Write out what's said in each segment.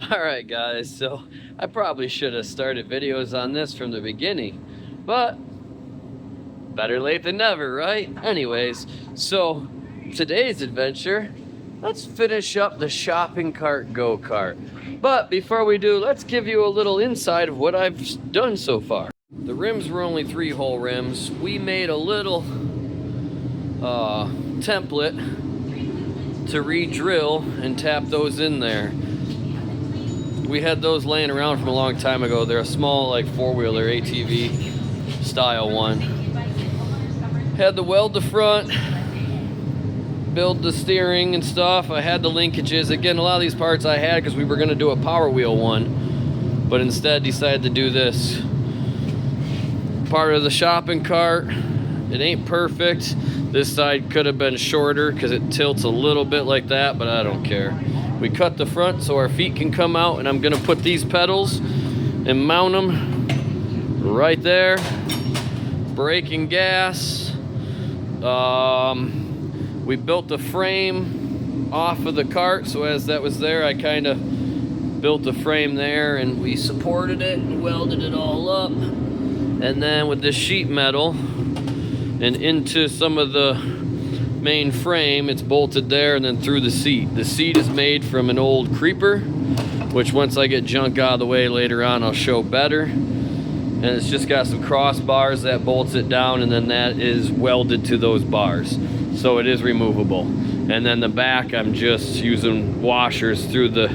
Alright guys, so I probably should have started videos on this from the beginning, but better late than never, right? Anyways, so today's adventure, let's finish up the shopping cart go-kart. But before we do, let's give you a little insight of what I've done so far. The rims were only 3-hole rims. We made a little template to re-drill and tap those in there. We had those laying around from a long time ago. They're a small, like, four-wheeler ATV style one. Had to weld the front, build the steering and stuff. I had the linkages. Again, a lot of these parts I had because we were going to do a Power Wheel one, but instead decided to do this. Part of the shopping cart. It ain't perfect. This side could have been shorter because it tilts a little bit like that, but I don't care. We cut the front so our feet can come out, and I'm gonna put these pedals and mount them right there. Brake and gas. We built the frame off of the cart, so as that was there, I kind of built the frame there, and we supported it and welded it all up. And then with this sheet metal and into some of the main frame, it's bolted there and then through the seat. The seat is made from an old creeper, which once I get junk out of the way later on, I'll show better. And it's just got some crossbars that bolts it down, and then that is welded to those bars. So it is removable. And then the back, I'm just using washers through the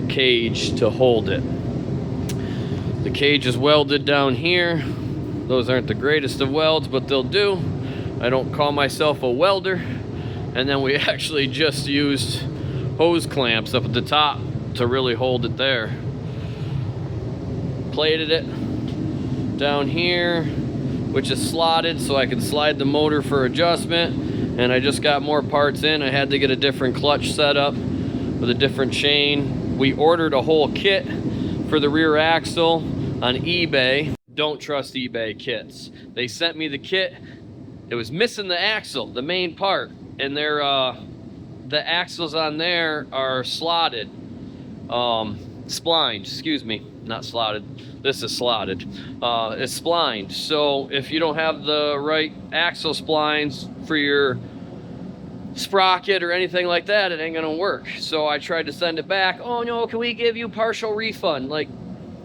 cage to hold it. The cage is welded down here. Those aren't the greatest of welds, but they'll do. I don't call myself a welder. And then we actually just used hose clamps up at the top to really hold it there. Plated it down here, which is slotted so I can slide the motor for adjustment. And I just got more parts in. I had to get a different clutch setup with a different chain. We ordered a whole kit for the rear axle on eBay. Don't trust eBay kits. They sent me the kit. It was missing the axle, the main part, and they're the axles on there are slotted, splined. Excuse me, not slotted. This is slotted. It's splined. So if you don't have the right axle splines for your sprocket or anything like that, it ain't gonna work. So I tried to send it back. Oh no, can we give you partial refund? Like,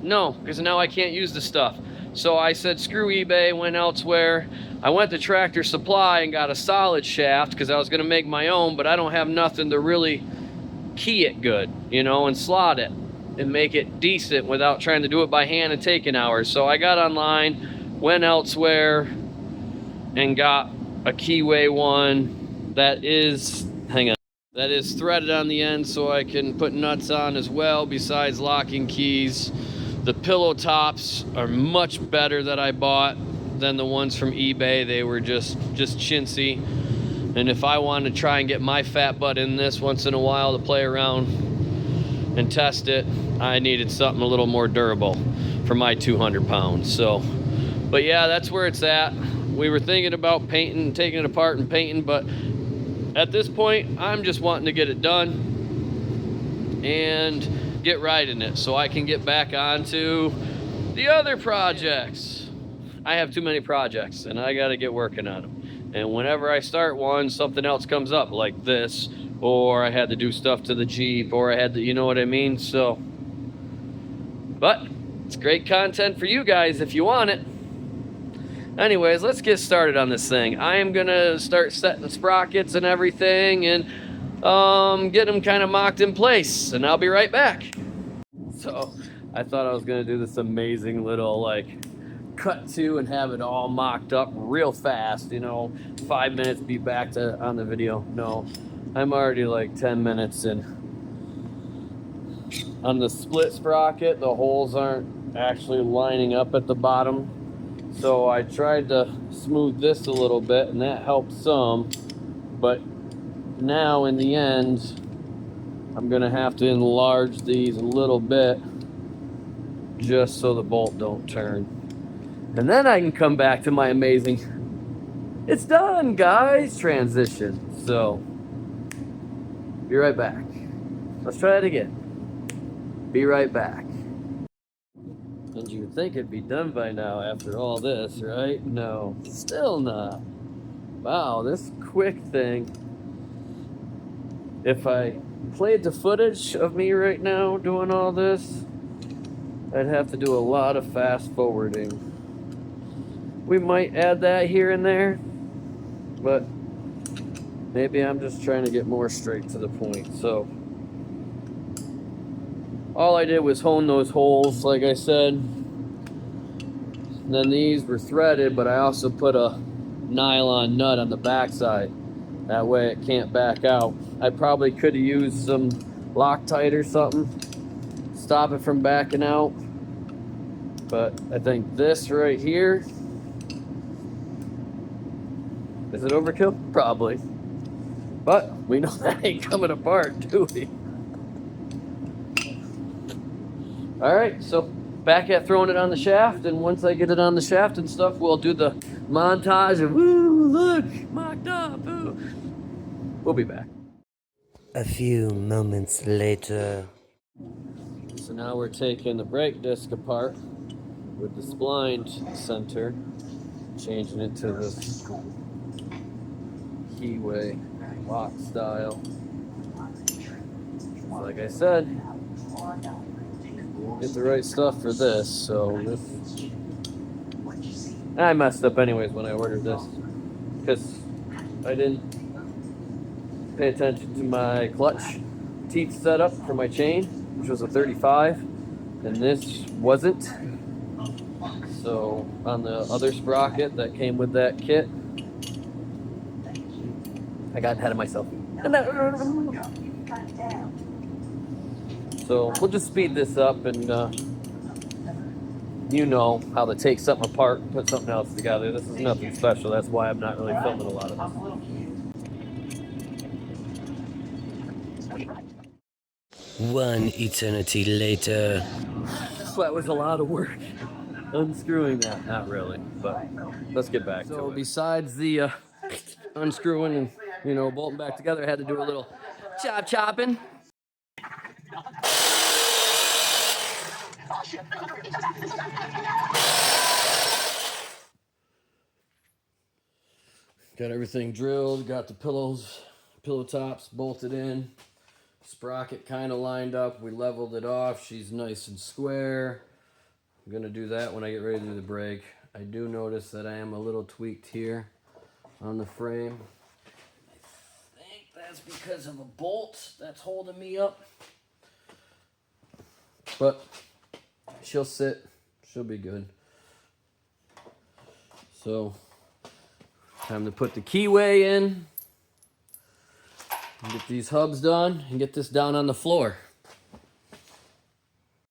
no, because now I can't use the stuff. So I said, screw eBay, went elsewhere. I went to Tractor Supply and got a solid shaft because I was gonna make my own, but I don't have nothing to really key it good, you know, and slot it and make it decent without trying to do it by hand and taking hours. So I got online, went elsewhere, and got a Keyway one that is, hang on, that is threaded on the end so I can put nuts on as well besides locking keys. The pillow tops are much better that I bought than the ones from eBay. They were just chintzy. And if I want to try and get my fat butt in this once in a while to play around and test it, I needed something a little more durable for my 200 pounds. So, but yeah, that's where it's at. We were thinking about painting, taking it apart and painting, but at this point, I'm just wanting to get it done and get riding it so I can get back onto the other projects. I have too many projects and I got to get working on them. And whenever I start one, something else comes up like this, or I had to do stuff to the Jeep, or I had to, you know what I mean? So, but it's great content for you guys if you want it. Anyways, let's get started on this thing. I am gonna start setting sprockets and everything and get them kind of mocked in place, and I'll be right back. So I thought I was gonna do this amazing little like cut to and have it all mocked up real fast, you know, 5 minutes, be back to on the video. No, I'm already like 10 minutes in. On the split sprocket, the holes aren't actually lining up at the bottom, so I tried to smooth this a little bit and that helped some, but now in the end I'm gonna have to enlarge these a little bit just so the bolt don't turn, and then I can come back to my amazing "it's done guys" transition. So be right back. Let's try it again. Be right back. And you'd think it'd be done by now after all this, right? No, still not. Wow, this quick thing. If I played the footage of me right now doing all this, I'd have to do a lot of fast forwarding. We might add that here and there, but maybe I'm just trying to get more straight to the point. So all I did was hone those holes, like I said. And then these were threaded, but I also put a nylon nut on the backside. That way it can't back out. I probably could have used some Loctite or something, stop it from backing out. But I think this right here, is it overkill? Probably. But we know that ain't coming apart, do we? All right, so back at throwing it on the shaft, and once I get it on the shaft and stuff, we'll do the montage of, woo, look, mocked up, ooh. We'll be back. A few moments later. So now we're taking the brake disc apart with the spline center, changing it to this keyway lock style. Like I said, get the right stuff for this. So this, I messed up anyways when I ordered this because I didn't pay attention to my clutch teeth setup for my chain, which was a 35, and this wasn't. So on the other sprocket that came with that kit, I got ahead of myself. So we'll just speed this up, and you know how to take something apart and put something else together. This is nothing special. That's why I'm not really filming a lot of this. One eternity later. That was a lot of work. Unscrewing that, not really, but let's get back to it. So besides the unscrewing and, you know, bolting back together, I had to do a little chopping. Got everything drilled, got the pillow tops bolted in, sprocket kind of lined up. We leveled it off. She's nice and square. I'm gonna do that when I get ready to do the brake. I do notice that I am a little tweaked here on the frame. I think that's because of a bolt that's holding me up. But she'll sit, she'll be good. So, time to put the keyway in, get these hubs done, and get this down on the floor.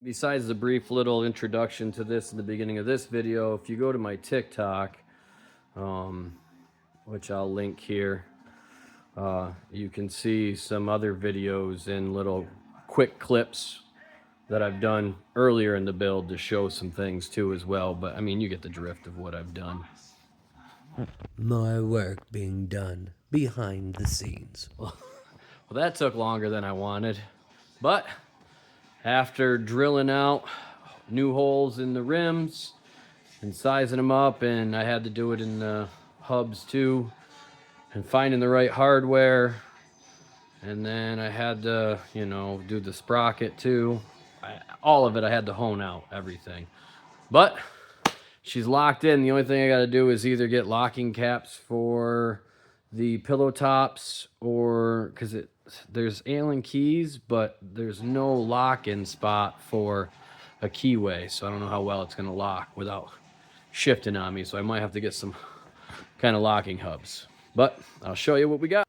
Besides the brief little introduction to this in the beginning of this video, if you go to my TikTok, which I'll link here, you can see some other videos and little quick clips that I've done earlier in the build to show some things too as well. But I mean, you get the drift of what I've done. More work being done behind the scenes. Well, that took longer than I wanted, but after drilling out new holes in the rims and sizing them up, and I had to do it in the hubs too, and finding the right hardware, and then I had to, you know, do the sprocket too. All of it, I had to hone out everything. But she's locked in. The only thing I got to do is either get locking caps for the pillow tops, or because there's Allen keys, but there's no lock-in spot for a keyway, so I don't know how well it's going to lock without shifting on me. So I might have to get some kind of locking hubs, but I'll show you what we got.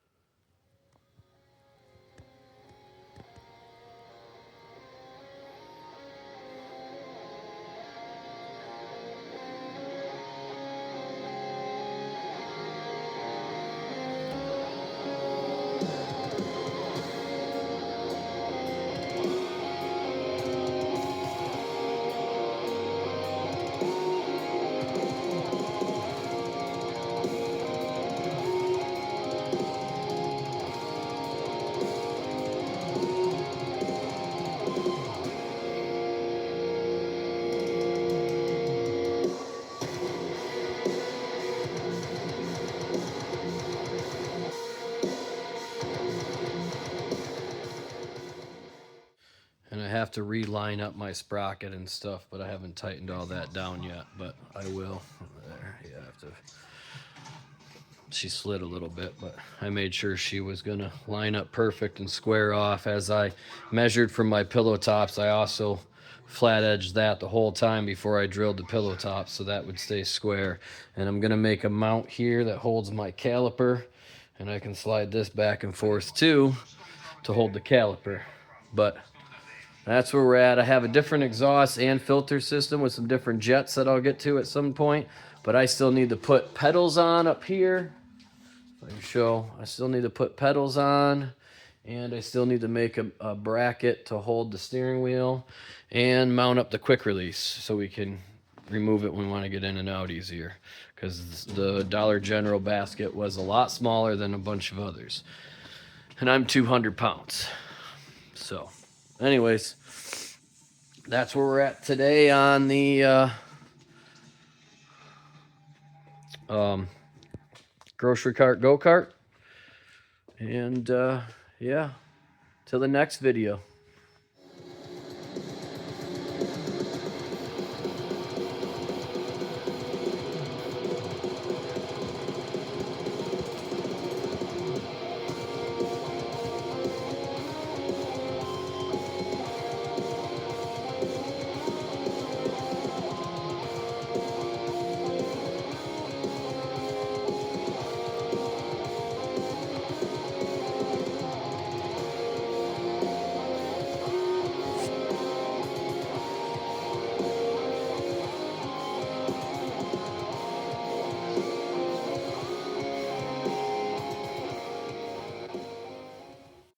have to reline up my sprocket and stuff, but I haven't tightened all that down yet, but I will. There, yeah, I have to. She slid a little bit, but I made sure she was gonna line up perfect and square off. As I measured from my pillow tops, I also flat edged that the whole time before I drilled the pillow tops, so that would stay square. And I'm gonna make a mount here that holds my caliper, and I can slide this back and forth too to hold the caliper. But that's where we're at. I have a different exhaust and filter system with some different jets that I'll get to at some point, but I still need to put pedals on up here. I can show I still need to put pedals on, and I still need to make a bracket to hold the steering wheel and mount up the quick release so we can remove it when we want to get in and out easier, because the Dollar General basket was a lot smaller than a bunch of others, and I'm 200 pounds. So anyways, that's where we're at today on the grocery cart go-kart. And yeah, till the next video.